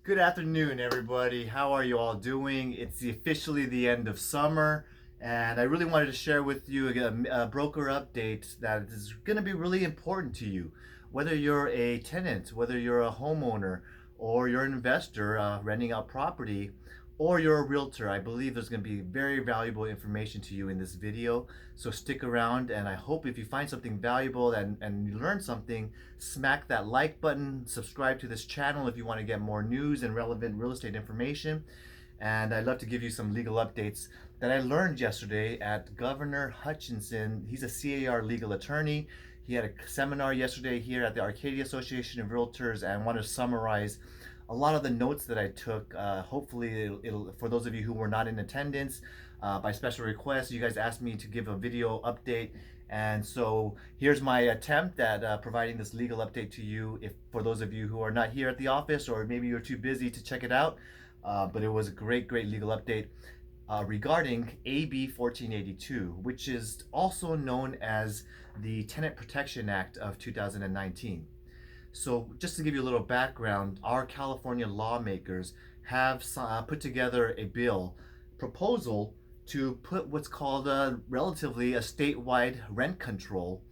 Good afternoon, everybody. How are you all doing? It's officially the end of summer, and I really wanted to share with you a broker update that is going to be really important to you. Whether you're a tenant, whether you're a homeowner, or you're an investor renting out property, or you're a realtor, I believe there's going to be very valuable information to you in this video. So stick around, and I hope if you find something valuable and you learn something, smack that like button, subscribe to this channel if you want to get more news and relevant real estate information. And I'd love to give you some legal updates that I learned yesterday at Governor Hutchinson. He's a CAR legal attorney. He had a seminar yesterday here at the Arcadia Association of Realtors, and I want to summarize a lot of the notes that I took. Hopefully, it'll for those of you who were not in attendance, by special request, you guys asked me to give a video update, and so here's my attempt at providing this legal update to you. If for those of you who are not here at the office, or maybe you're too busy to check it out, but it was a great legal update regarding AB 1482, which is also known as the Tenant Protection Act of 2019. So just to give you a little background, our California lawmakers have put together a bill proposal to put what's called relatively a statewide rent control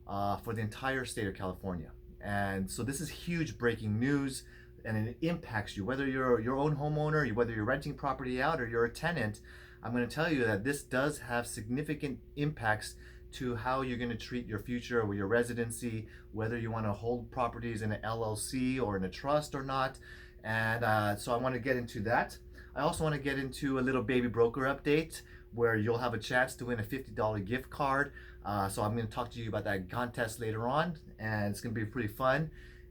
for the entire state of California. And so this is huge breaking news, and it impacts you, whether you're your own homeowner, whether you're renting property out, or you're a tenant. I'm going to tell you that this does have significant impacts to how you're going to treat your future or your residency, whether you want to hold properties in an LLC or in a trust or not. And so I want to get into that. I also want to get into a little baby broker update where you'll have a chance to win a $50 gift card. So I'm going to talk to you about that contest later on, and it's going to be pretty fun.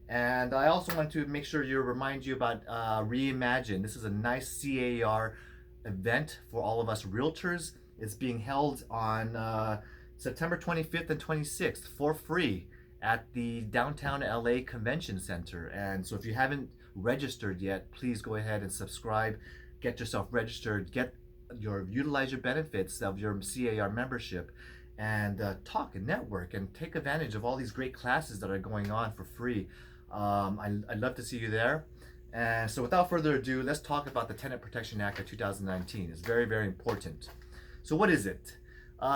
And I also want to make sure remind you about Reimagine. This is a nice CAR event for all of us realtors. It's being held on September 25th and 26th for free at the downtown LA Convention Center. And so if you haven't registered yet, please go ahead and subscribe, get yourself registered, utilize your benefits of your CAR membership, and talk and network and take advantage of all these great classes that are going on for free. I'd love to see you there. And so without further ado, let's talk about the Tenant Protection Act of 2019. It's very important. So what is it?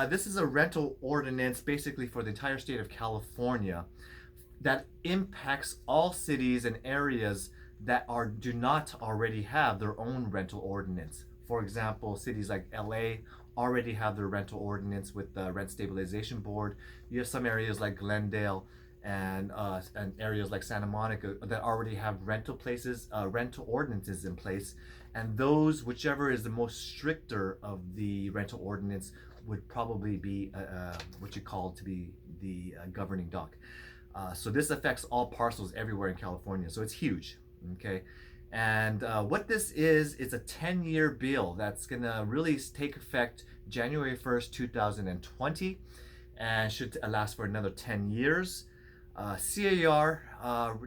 This is a rental ordinance basically for the entire state of California that impacts all cities and areas that do not already have their own rental ordinance. For example, cities like LA already have their rental ordinance with the Rent Stabilization Board. You have some areas like Glendale and areas like Santa Monica that already have rental ordinances in place, and those, whichever is the most stricter of the rental ordinance, would probably be what you call to be the governing doc. So this affects all parcels everywhere in California, so it's huge. Okay, and what this is a 10-year bill that's gonna really take effect January 1st, 2020, and should last for another 10 years. CAR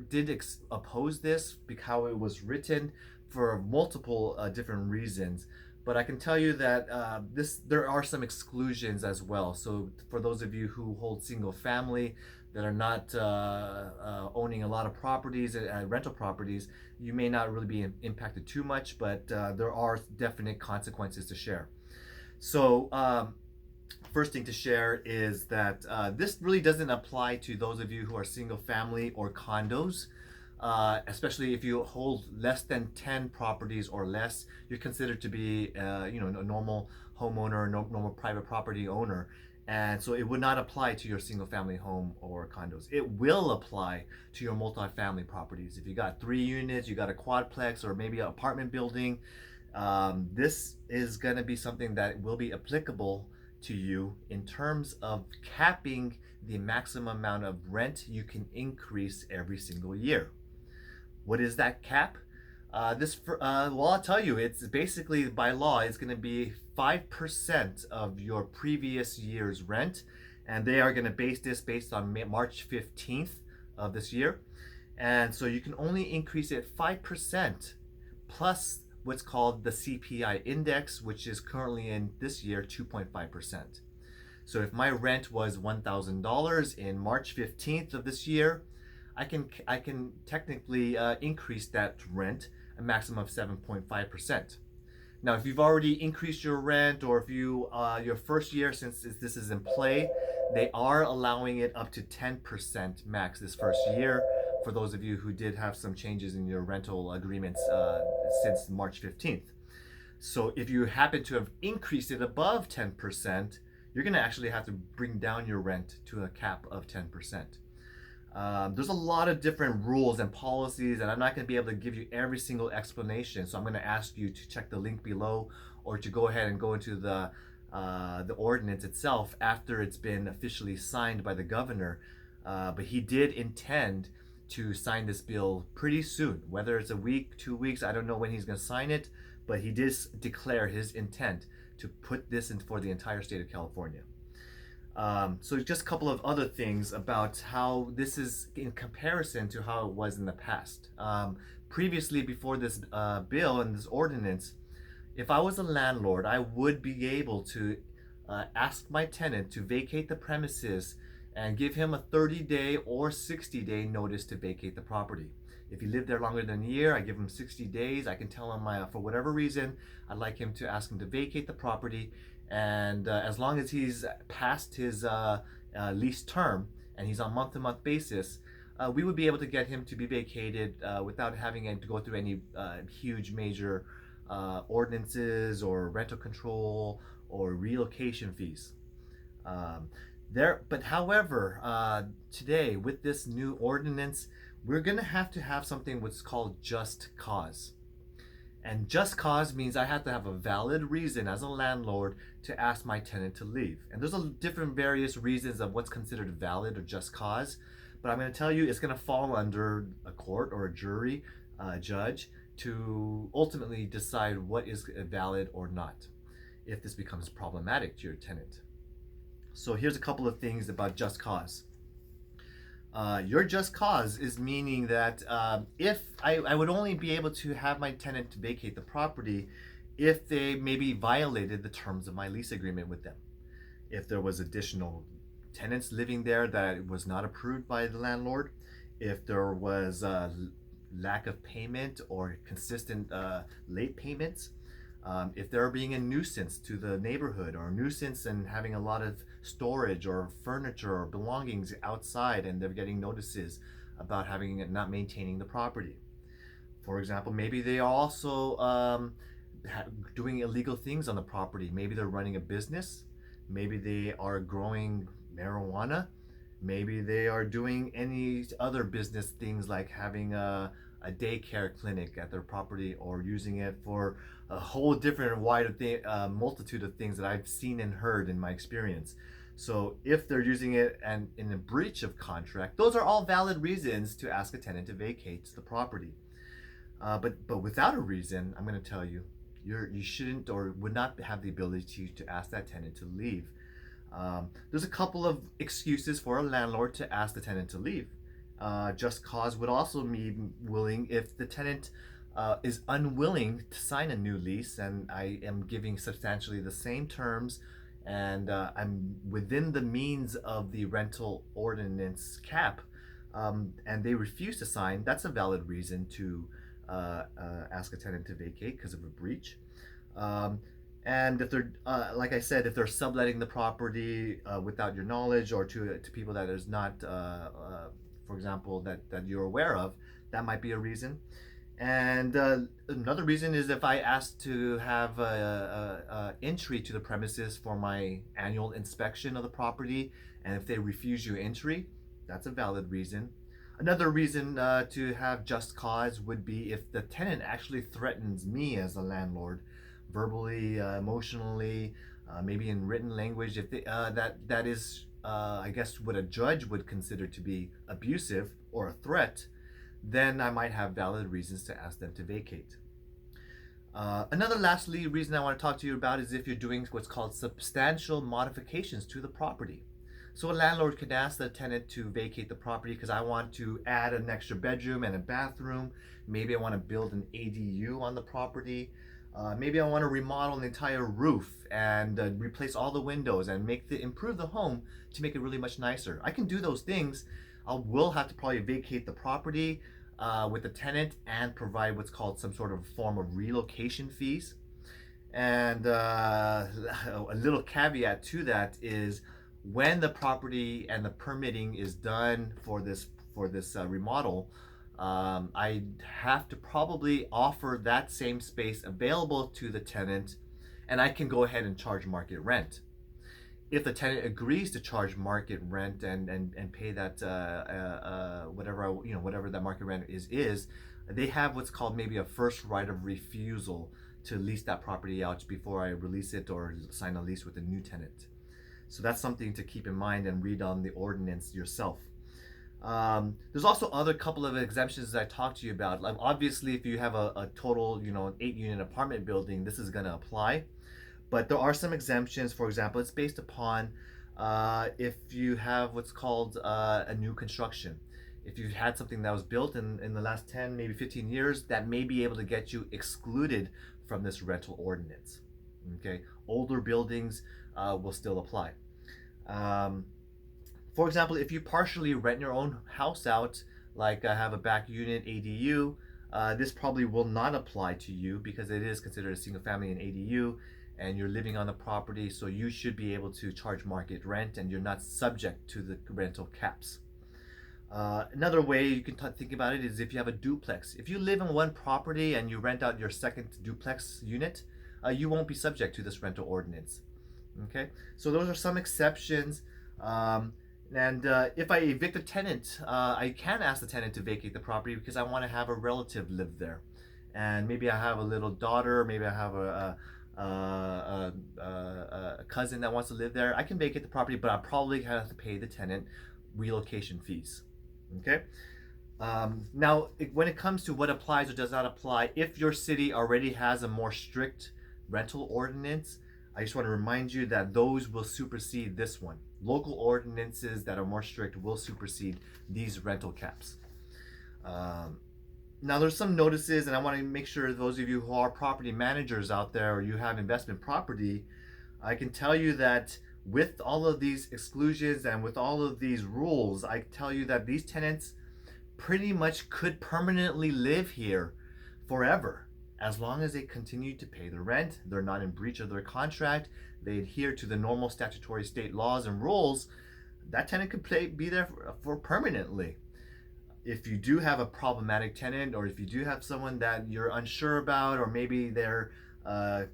did oppose this because how it was written for multiple different reasons. But I can tell you that there are some exclusions as well. So for those of you who hold single family that are not owning a lot of properties, rental properties, you may not really be impacted too much, but there are definite consequences to share. So first thing to share is that this really doesn't apply to those of you who are single family or condos. Especially if you hold less than 10 properties or less, you're considered to be a normal homeowner, normal private property owner. And so it would not apply to your single family home or condos. It will apply to your multifamily properties. If you got 3 units, you got a quadplex, or maybe an apartment building, this is going to be something that will be applicable to you in terms of capping the maximum amount of rent you can increase every single year. What is that cap? Well, I'll tell you, it's basically by law, it's going to be 5% of your previous year's rent, and they are going to base this based on March 15th of this year. And so you can only increase it 5% plus what's called the CPI index, which is currently in this year 2.5%. So if my rent was $1,000 in March 15th of this year, I can technically increase that rent a maximum of 7.5%. Now, if you've already increased your rent, or if you your first year since this is in play, they are allowing it up to 10% max this first year for those of you who did have some changes in your rental agreements since March 15th. So if you happen to have increased it above 10%, you're going to actually have to bring down your rent to a cap of 10%. There's a lot of different rules and policies, and I'm not going to be able to give you every single explanation. So I'm going to ask you to check the link below, or to go ahead and go into the ordinance itself after it's been officially signed by the governor. But he did intend to sign this bill pretty soon, whether it's a week, 2 weeks. I don't know when he's going to sign it, but he did declare his intent to put this in for the entire state of California. So just a couple of other things about how this is in comparison to how it was in the past. Previously, before this bill and this ordinance, if I was a landlord, I would be able to ask my tenant to vacate the premises and give him a 30-day or 60-day notice to vacate the property. If he lived there longer than a year, I give him 60 days. I can tell him for whatever reason, I'd like him to ask him to vacate the property. And as long as he's past his lease term and he's on month-to-month basis, we would be able to get him to be vacated without having to go through any huge major ordinances or rental control or relocation fees. But however, today with this new ordinance, we're going to have something what's called just cause. And just cause means I have to have a valid reason as a landlord to ask my tenant to leave. And there's different various reasons of what's considered valid or just cause. But I'm going to tell you, it's going to fall under a court or a jury, judge, to ultimately decide what is valid or not, if this becomes problematic to your tenant. So here's a couple of things about just cause. Your just cause is meaning that if I would only be able to have my tenant vacate the property if they maybe violated the terms of my lease agreement with them. If there was additional tenants living there that was not approved by the landlord, if there was lack of payment or consistent late payments, if they're being a nuisance to the neighborhood, or a nuisance and having a lot of storage or furniture or belongings outside, and they're getting notices about not maintaining the property. For example, maybe they are also doing illegal things on the property. Maybe they're running a business. Maybe they are growing marijuana. Maybe they are doing any other business things like having a daycare clinic at their property, or using it for a whole different multitude of things that I've seen and heard in my experience. So if they're using it and in a breach of contract, those are all valid reasons to ask a tenant to vacate the property. But without a reason, I'm going to tell you, you shouldn't or would not have the ability to ask that tenant to leave. There's a couple of excuses for a landlord to ask the tenant to leave. Just cause would also mean willing if the tenant is unwilling to sign a new lease, and I am giving substantially the same terms, and I'm within the means of the rental ordinance cap, and they refuse to sign. That's a valid reason to ask a tenant to vacate because of a breach. And if they're, like I said, if they're subletting the property without your knowledge, or to people that is not, for example, that you're aware of, that might be a reason. And another reason is if I ask to have entry to the premises for my annual inspection of the property, and if they refuse you entry, that's a valid reason. Another reason to have just cause would be if the tenant actually threatens me as a landlord, verbally, emotionally, maybe in written language. If that is, I guess, what a judge would consider to be abusive or a threat, then I might have valid reasons to ask them to vacate. Another lastly reason I want to talk to you about is if you're doing what's called substantial modifications to the property. So a landlord could ask the tenant to vacate the property because I want to add an extra bedroom and a bathroom. Maybe I want to build an ADU on the property. Maybe I want to remodel an entire roof and replace all the windows and improve the home to make it really much nicer. I can do those things. I will have to probably vacate the property, with the tenant and provide what's called some sort of form of relocation fees. And a little caveat to that is when the property and the permitting is done for this remodel, I have to probably offer that same space available to the tenant, and I can go ahead and charge market rent. If the tenant agrees to charge market rent and pay that whatever whatever that market rent is, they have what's called maybe a first right of refusal to lease that property out before I release it or sign a lease with a new tenant. So that's something to keep in mind and read on the ordinance yourself. There's also other couple of exemptions that I talked to you about. Like obviously, if you have a total 8-unit apartment building, this is going to apply. But there are some exemptions. For example, it's based upon if you have what's called a new construction. If you've had something that was built in the last 10, maybe 15 years, that may be able to get you excluded from this rental ordinance. Okay, older buildings will still apply. For example, if you partially rent your own house out, like I have a back unit ADU, this probably will not apply to you because it is considered a single family and ADU and you're living on the property, so you should be able to charge market rent and you're not subject to the rental caps. Another way you can think about it is if you have a duplex. If you live in one property and you rent out your second duplex unit, you won't be subject to this rental ordinance. Okay, so those are some exceptions. And if I evict a tenant, I can ask the tenant to vacate the property because I want to have a relative live there. And maybe I have a little daughter, maybe I have a cousin that wants to live there. I can vacate the property, but I probably have to pay the tenant relocation fees. Okay. Now, when it comes to what applies or does not apply, if your city already has a more strict rental ordinance, I just want to remind you that those will supersede this one. Local ordinances that are more strict will supersede these rental caps. Now there's some notices, and I want to make sure those of you who are property managers out there or you have investment property, I can tell you that with all of these exclusions and with all of these rules, I tell you that these tenants pretty much could permanently live here forever. As long as they continue to pay the rent, they're not in breach of their contract, they adhere to the normal statutory state laws and rules, that tenant could be there for permanently. If you do have a problematic tenant, or if you do have someone that you're unsure about, or maybe they're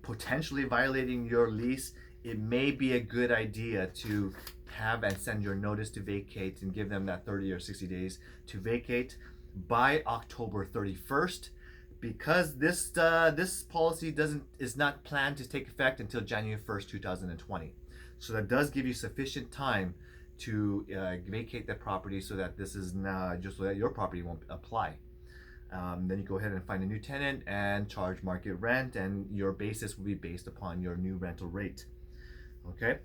potentially violating your lease, it may be a good idea to have and send your notice to vacate and give them that 30 or 60 days to vacate by October 31st. Because this policy is not planned to take effect until January 1st, 2020. So that does give you sufficient time to vacate that property so that this is not just so that your property won't apply. Then you go ahead and find a new tenant and charge market rent, and your basis will be based upon your new rental rate. Okay.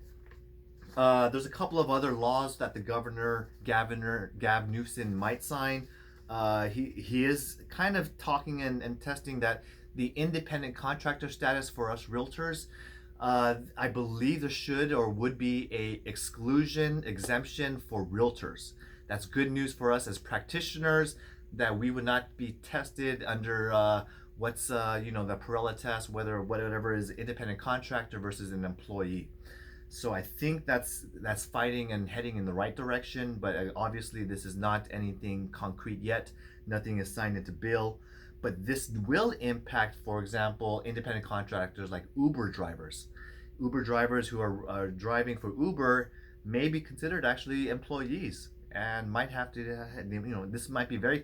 There's a couple of other laws that the governor, Gav Newsom, might sign. He is kind of talking and testing that the independent contractor status for us realtors, I believe there should or would be a exemption for realtors. That's good news for us as practitioners, that we would not be tested under what's the Perella test, whatever is independent contractor versus an employee. So I think that's fighting and heading in the right direction, but obviously this is not anything concrete yet. Nothing is signed into bill, but this will impact, for example, independent contractors like Uber drivers. Uber drivers who are driving for Uber may be considered actually employees and might have to, this might be very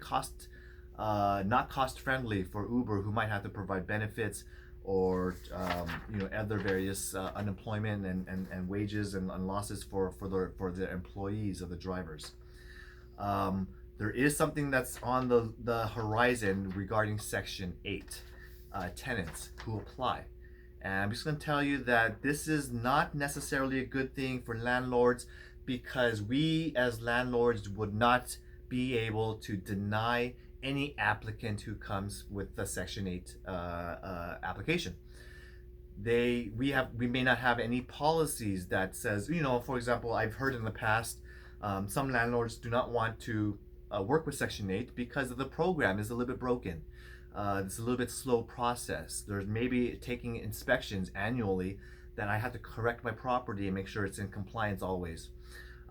not cost friendly for Uber, who might have to provide benefits or other various unemployment and wages and losses for the employees of the drivers. There is something that's on the horizon regarding Section 8 tenants who apply. And I'm just going to tell you that this is not necessarily a good thing for landlords, because we as landlords would not be able to deny any applicant who comes with the Section 8 application. We may not have any policies that says, for example, I've heard in the past, some landlords do not want to work with Section 8 because the program is a little bit broken. It's a little bit slow process. There's maybe taking inspections annually that I have to correct my property and make sure it's in compliance always.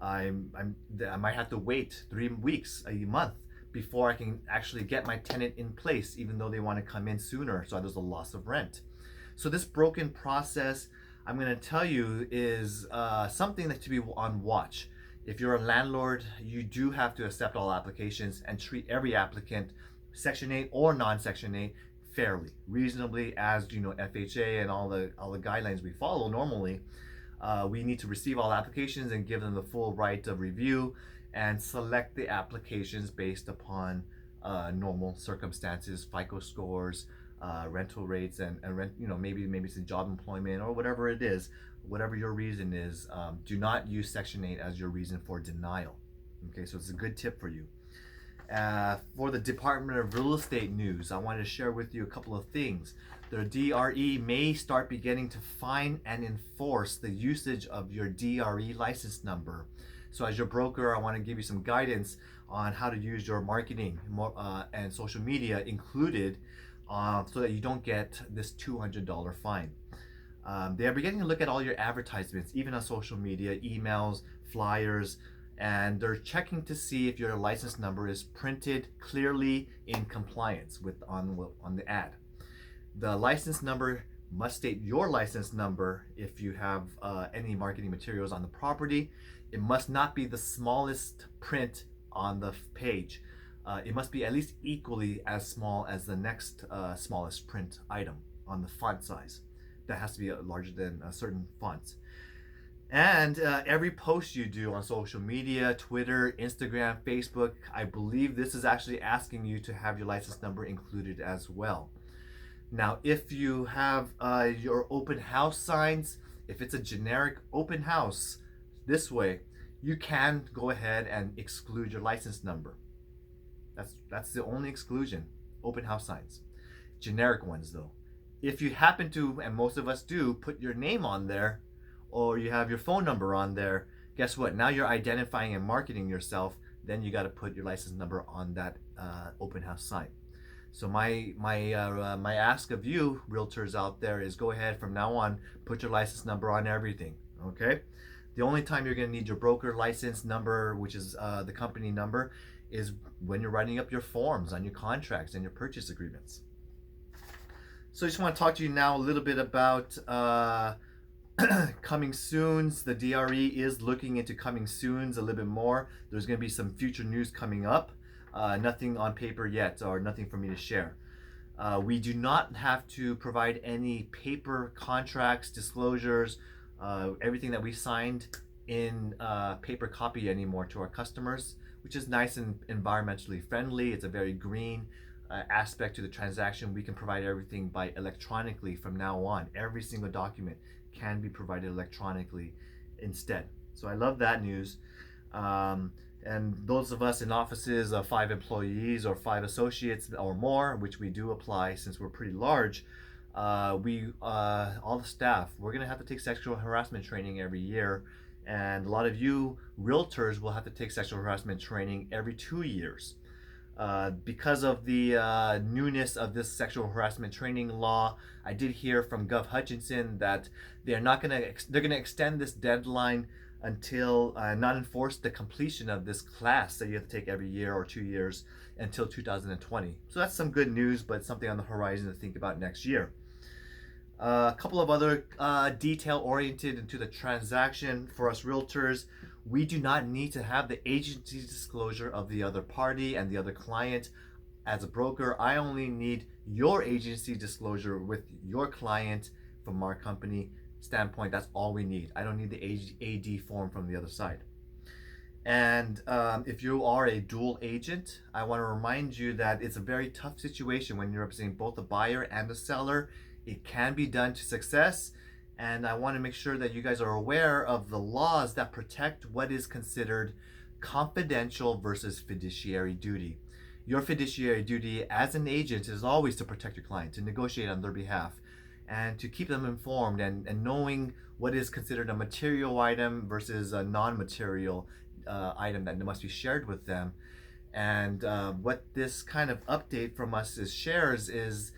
I might have to wait 3 weeks, a month, before I can actually get my tenant in place, even though they want to come in sooner. So there's a loss of rent. So this broken process, I'm going to tell you, is something that to be on watch. If you're a landlord, you do have to accept all applications and treat every applicant, Section 8 or non-Section 8, fairly, reasonably, as you know, FHA and all the guidelines we follow normally. We need to receive all applications and give them the full right of review and select the applications based upon normal circumstances, FICO scores, rental rates, and rent. You know, maybe it's a job employment or whatever it is. Whatever your reason is, do not use Section 8 as your reason for denial. Okay, so it's a good tip for you. For the Department of Real Estate news, I wanted to share with you a couple of things. The DRE may start beginning to fine and enforce the usage of your DRE license number. So as your broker, I want to give you some guidance on how to use your marketing and social media included, so that you don't get this $200 fine. They are beginning to look at all your advertisements, even on social media, emails, flyers, and they're checking to see if your license number is printed clearly in compliance with on the ad. The license number must state your license number if you have any marketing materials on the property. It must not be the smallest print on the page. It must be at least equally as small as the next smallest print item on the font size. That has to be larger than a certain font. And every post you do on social media, Twitter, Instagram, Facebook, I believe this is actually asking you to have your license number included as well. Now, if you have your open house signs, if it's a generic open house this way, you can go ahead and exclude your license number. That's the only exclusion, open house signs. Generic ones though. If you happen to, and most of us do, put your name on there, or you have your phone number on there, guess what? Now you're identifying and marketing yourself. Then you got to put your license number on that open house sign. So my ask of you, realtors out there, is go ahead from now on, put your license number on everything. Okay. The only time you're going to need your broker license number, which is the company number, is when you're writing up your forms on your contracts and your purchase agreements. So I just want to talk to you now a little bit about coming soons. The DRE is looking into coming soons a little bit more. There's going to be some future news coming up. Nothing on paper yet, or nothing for me to share. We do not have to provide any paper contracts, disclosures, everything that we signed in paper copy anymore to our customers, which is nice and environmentally friendly. It's a very green aspect to the transaction. We can provide everything by electronically from now on. Every single document can be provided electronically instead. So I love that news. And those of us in offices of 5 employees or 5 associates or more, which we do apply since we're pretty large, all the staff, we're going to have to take sexual harassment training every year. And a lot of you realtors will have to take sexual harassment training every 2 years. Because of the newness of this sexual harassment training law, I did hear from Gov Hutchinson that they're going to extend this deadline until not enforce the completion of this class that you have to take every year or 2 years until 2020. So that's some good news, but something on the horizon to think about next year. A couple of other detail oriented into the transaction for us realtors. We do not need to have the agency disclosure of the other party and the other client. As a broker, I only need your agency disclosure with your client from our company standpoint. That's all we need. I don't need the AD form from the other side. And if you are a dual agent, I want to remind you that it's a very tough situation when you're representing both the buyer and the seller. It can be done to success, and I want to make sure that you guys are aware of the laws that protect what is considered confidential versus fiduciary duty. Your fiduciary duty as an agent is always to protect your client, to negotiate on their behalf, and to keep them informed and knowing what is considered a material item versus a non-material item that must be shared with them. And what this kind of update from us shares is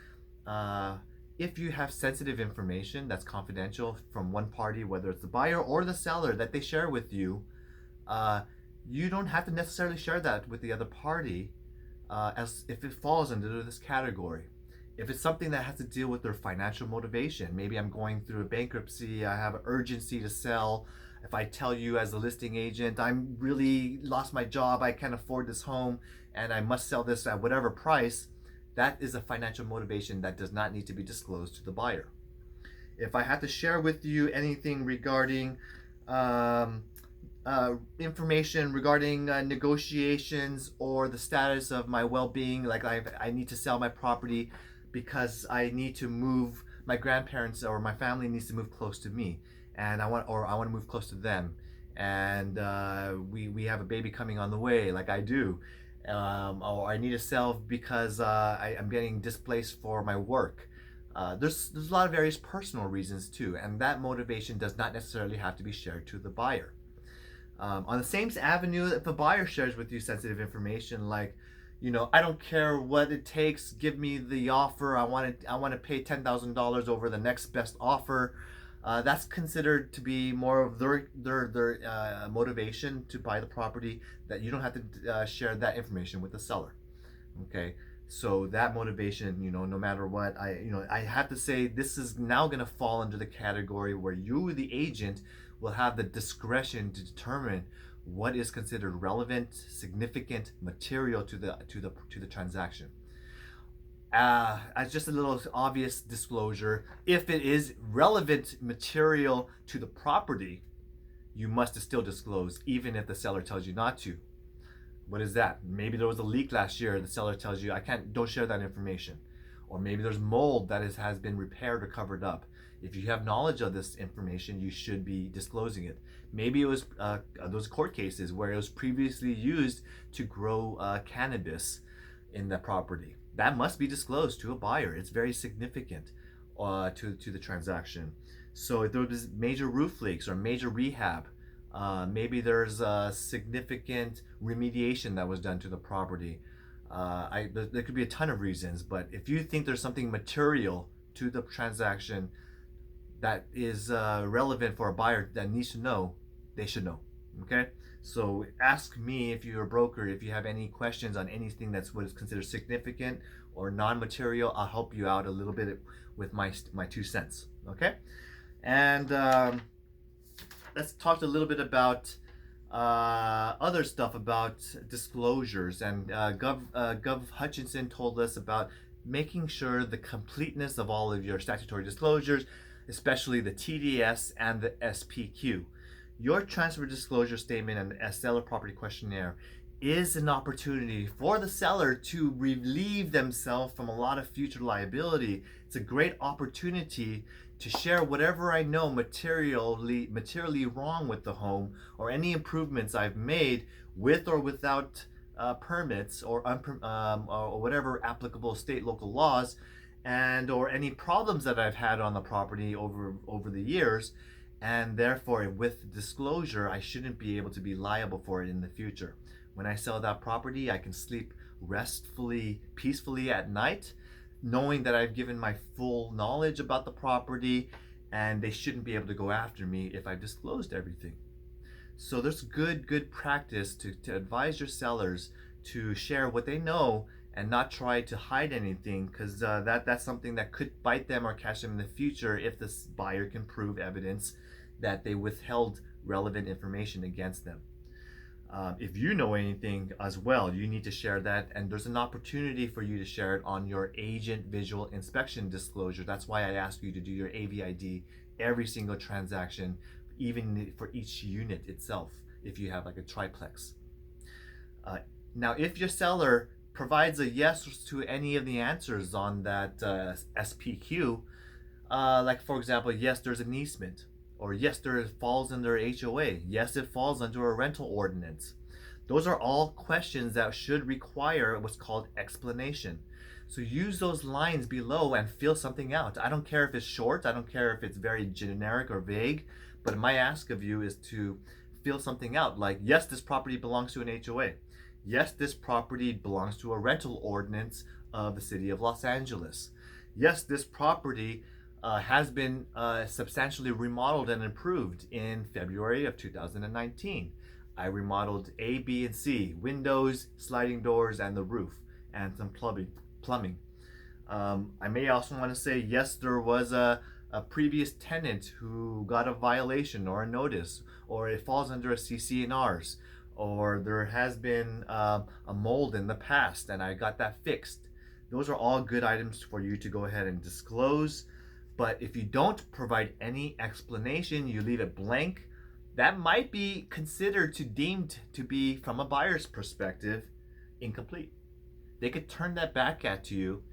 uh, if you have sensitive information that's confidential from one party, whether it's the buyer or the seller, that they share with you, uh, you don't have to necessarily share that with the other party as if it falls under this category. If it's something that has to deal with their financial motivation, maybe I'm going through a bankruptcy, I have an urgency to sell. If I tell you as a listing agent, I'm really lost my job, I can't afford this home, and I must sell this at whatever price, that is a financial motivation that does not need to be disclosed to the buyer. If I have to share with you anything regarding um, information regarding negotiations or the status of my well-being, like I need to sell my property because I need to move, my grandparents or my family needs to move close to me, and I want to move close to them, and we have a baby coming on the way, like I do, or I need to sell because I'm getting displaced for my work. There's a lot of various personal reasons too, and that motivation does not necessarily have to be shared to the buyer. On the same avenue, if a buyer shares with you sensitive information, like, I don't care what it takes, give me the offer. I want to pay $10,000 over the next best offer. That's considered to be more of their motivation to buy the property. That you don't have to share that information with the seller. Okay, so that motivation, no matter what, I have to say this is now going to fall under the category where you, the agent, will have the discretion to determine what is considered relevant, significant material to the transaction. As just a little obvious disclosure, if it is relevant material to the property, you must still disclose, even if the seller tells you not to. What is that? Maybe there was a leak last year. The seller tells you, don't share that information. Or maybe there's mold that has been repaired or covered up. If you have knowledge of this information, you should be disclosing it. Maybe it was those court cases where it was previously used to grow cannabis in the property. That must be disclosed to a buyer. It's very significant to the transaction. So if there was major roof leaks or major rehab, maybe there's a significant remediation that was done to the property. There could be a ton of reasons, but if you think there's something material to the transaction that is relevant for a buyer that needs to know, they should know. Okay? So ask me, if you're a broker, if you have any questions on anything that's what is considered significant or non-material. I'll help you out a little bit with my 2 cents. Okay? And let's talk a little bit about other stuff about disclosures. And Gov Hutchinson told us about making sure the completeness of all of your statutory disclosures, especially the TDS and the SPQ. Your transfer disclosure statement and the seller property questionnaire is an opportunity for the seller to relieve themselves from a lot of future liability. It's a great opportunity to share whatever I know materially wrong with the home, or any improvements I've made with or without permits or whatever applicable state local laws, and or any problems that I've had on the property over the years, and therefore with disclosure I shouldn't be able to be liable for it in the future. When I sell that property, I can sleep restfully, peacefully at night, knowing that I've given my full knowledge about the property, and they shouldn't be able to go after me if I've disclosed everything. So there's good practice to advise your sellers to share what they know and not try to hide anything, because that's something that could bite them or catch them in the future if this buyer can prove evidence that they withheld relevant information against them. If you know anything as well, you need to share that, and there's an opportunity for you to share it on your agent visual inspection disclosure. That's why I ask you to do your AVID every single transaction, even for each unit itself, if you have like a triplex. Now, if your seller provides a yes to any of the answers on that SPQ, like for example, yes, there's an easement, or yes, there falls under HOA, yes, it falls under a rental ordinance. Those are all questions that should require what's called explanation. So use those lines below and fill something out. I don't care if it's short, I don't care if it's very generic or vague, but my ask of you is to fill something out, like, yes, this property belongs to an HOA. Yes, this property belongs to a rental ordinance of the city of Los Angeles. Yes, this property has been substantially remodeled and improved in February of 2019. I remodeled A, B, and C, windows, sliding doors, and the roof, and some plumbing. I may also want to say, yes, there was a previous tenant who got a violation or a notice, or it falls under a CC&Rs, or there has been a mold in the past and I got that fixed. Those are all good items for you to go ahead and disclose. But if you don't provide any explanation, you leave it blank, that might be considered to deemed to be, from a buyer's perspective, incomplete. They could turn that back at you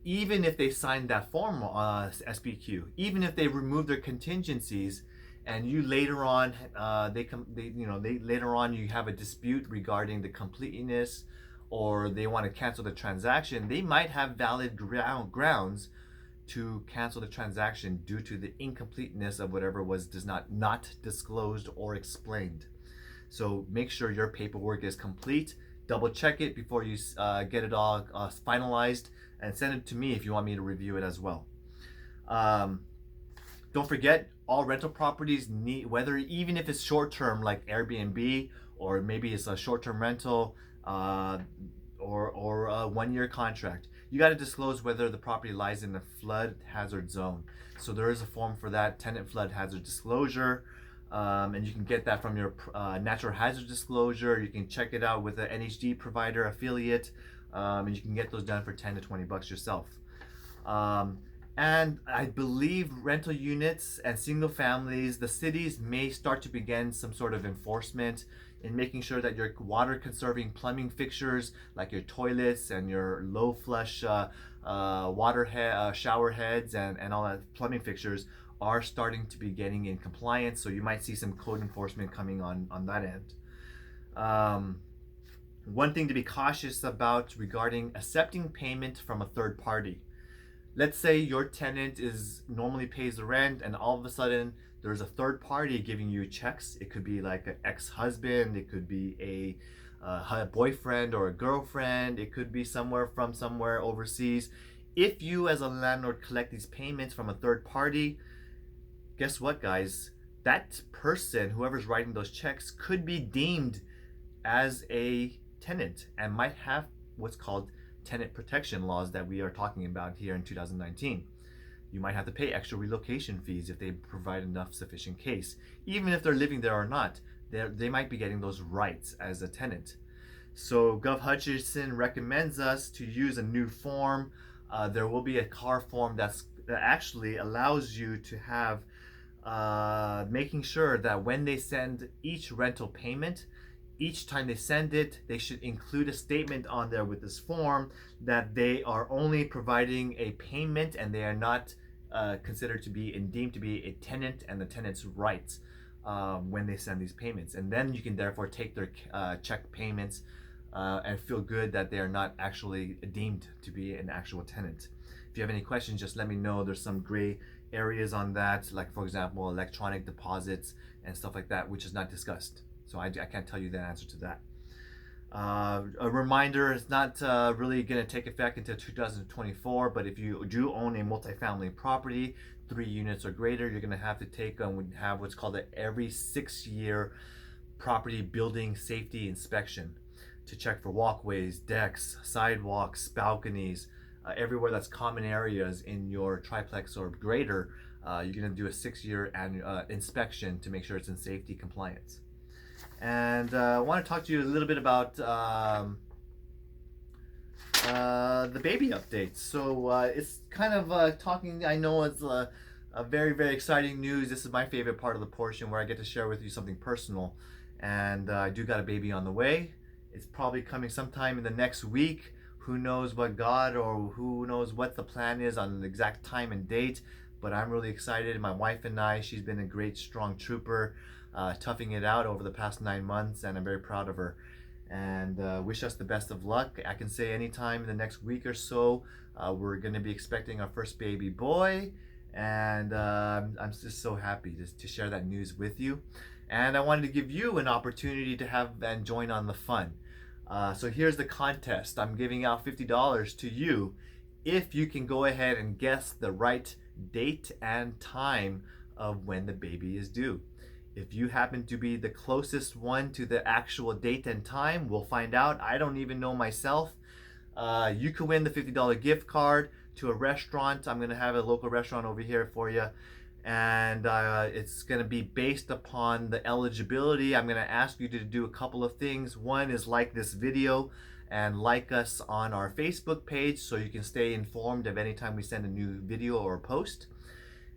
even if they signed that form SPQ, even if they remove their contingencies, and you later on later on you have a dispute regarding the completeness, or they want to cancel the transaction, they might have valid grounds to cancel the transaction due to the incompleteness of whatever was not disclosed or explained. So make sure your paperwork is complete. Double check it before you get it all finalized, and send it to me if you want me to review it as well. Don't forget, all rental properties need, whether even if it's short term like Airbnb, or maybe it's a short term rental, or a 1 year contract, you got to disclose whether the property lies in a flood hazard zone. So there is a form for that, tenant flood hazard disclosure. And you can get that from your natural hazard disclosure. You can check it out with an NHD provider affiliate, and you can get those done for 10 to 20 bucks yourself. And I believe rental units and single families, the cities may start to begin some sort of enforcement in making sure that your water conserving plumbing fixtures, like your toilets and your low flush shower heads, and all that plumbing fixtures, are starting to be getting in compliance. So you might see some code enforcement coming on that end. One thing to be cautious about regarding accepting payment from a third party. Let's say your tenant normally pays the rent, and all of a sudden there's a third party giving you checks. It could be like an ex-husband, it could be a boyfriend or a girlfriend, it could be somewhere overseas. If you as a landlord collect these payments from a third party, guess what, guys? That person, whoever's writing those checks, could be deemed as a tenant and might have what's called tenant protection laws that we are talking about here in 2019. You might have to pay extra relocation fees if they provide enough sufficient case. Even if they're living there or not, they might be getting those rights as a tenant. So Gov Hutchinson recommends us to use a new form. There will be a CAR form that actually allows you to have making sure that when they send each rental payment, each time they send it, they should include a statement on there with this form that they are only providing a payment and they are not considered to be and deemed to be a tenant and the tenant's rights when they send these payments. And then you can therefore take their check payments and feel good that they are not actually deemed to be an actual tenant. If you have any questions, just let me know. There's some gray areas on that, like for example, electronic deposits and stuff like that, which is not discussed. So I can't tell you the answer to that. A reminder, it's not really going to take effect until 2024, but if you do own a multifamily property, 3 units or greater, you're going to have to have what's called an every 6-year property building safety inspection to check for walkways, decks, sidewalks, balconies, everywhere that's common areas in your triplex or greater. You're going to do a 6-year annual inspection to make sure it's in safety compliance. And I want to talk to you a little bit about the baby updates. So it's kind of talking, I know it's a very, very exciting news. This is my favorite part of the portion where I get to share with you something personal. And I do got a baby on the way. It's probably coming sometime in the next week. Who knows what God, or who knows what the plan is on the exact time and date. But I'm really excited. My wife and I, she's been a great, strong trooper, toughing it out over the past 9 months, and I'm very proud of her. And wish us the best of luck. I can say anytime in the next week or so, we're going to be expecting our first baby boy. And I'm just so happy to share that news with you. And I wanted to give you an opportunity to have and join on the fun. So here's the contest. I'm giving out $50 to you if you can go ahead and guess the right date and time of when the baby is due. If you happen to be the closest one to the actual date and time, we'll find out. I don't even know myself. You can win the $50 gift card to a restaurant. I'm gonna have a local restaurant over here for you, and it's gonna be based upon the eligibility. I'm gonna ask you to do a couple of things. One is like this video and like us on our Facebook page so you can stay informed of any time we send a new video or post.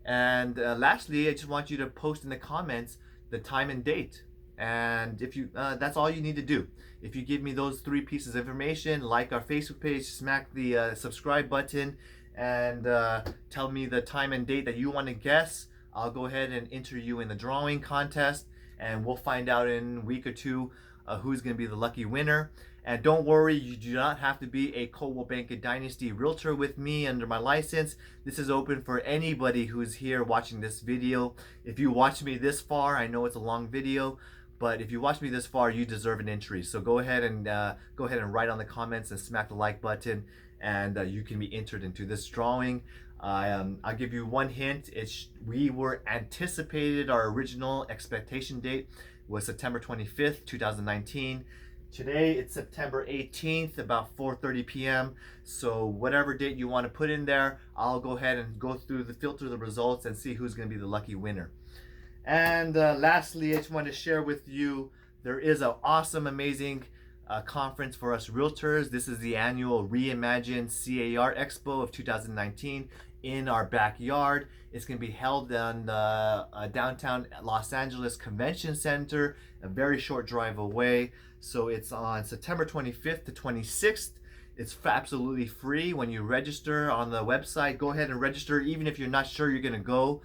And lastly, I just want you to post in the comments the time and date. And if you, that's all you need to do. If you give me those 3 pieces of information, like our Facebook page, smack the subscribe button, and tell me the time and date that you want to guess, I'll go ahead and enter you in the drawing contest, and we'll find out in a week or 2 who's going to be the lucky winner. And don't worry, you do not have to be a Coldwell Banker Dynasty Realtor with me under my license. This is open for anybody who's here watching this video. If you watch me this far, I know it's a long video, but if you watch me this far, you deserve an entry. So go ahead and write on the comments and smack the like button, and you can be entered into this drawing. I'll give you one hint. We were anticipated, our original expectation date was September 25th, 2019. Today it's September 18th, about 4:30 p.m. So whatever date you want to put in there, I'll go ahead and go through filter the results and see who's going to be the lucky winner. And lastly, I just want to share with you, there is an awesome, amazing conference for us realtors. This is the annual Reimagine CAR Expo of 2019 in our backyard. It's going to be held on the downtown Los Angeles Convention Center, a very short drive away. So it's on September 25th to 26th. It's absolutely free when you register on the website. Go ahead and register even if you're not sure you're going to go.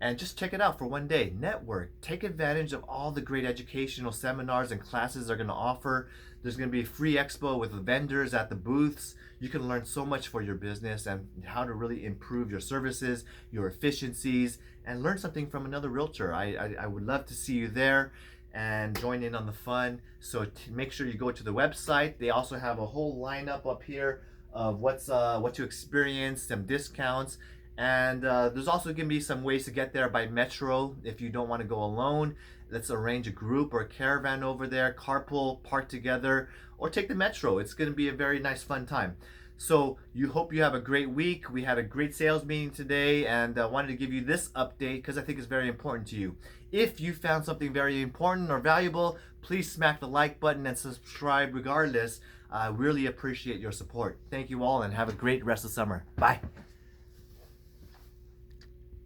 And just check it out for one day. Network. Take advantage of all the great educational seminars and classes they're going to offer. There's going to be a free expo with the vendors at the booths. You can learn so much for your business and how to really improve your services, your efficiencies, and learn something from another realtor. I would love to see you there and join in on the fun. So make sure you go to the website. They also have a whole lineup up here of what to experience, some discounts. And there's also going to be some ways to get there by metro if you don't want to go alone. Let's arrange a group or a caravan over there, carpool, park together, or take the metro. It's going to be a very nice, fun time. So you hope you have a great week. We had a great sales meeting today, and I wanted to give you this update because I think it's very important to you. If you found something very important or valuable, please smack the like button and subscribe regardless. I really appreciate your support. Thank you all, and have a great rest of summer. Bye.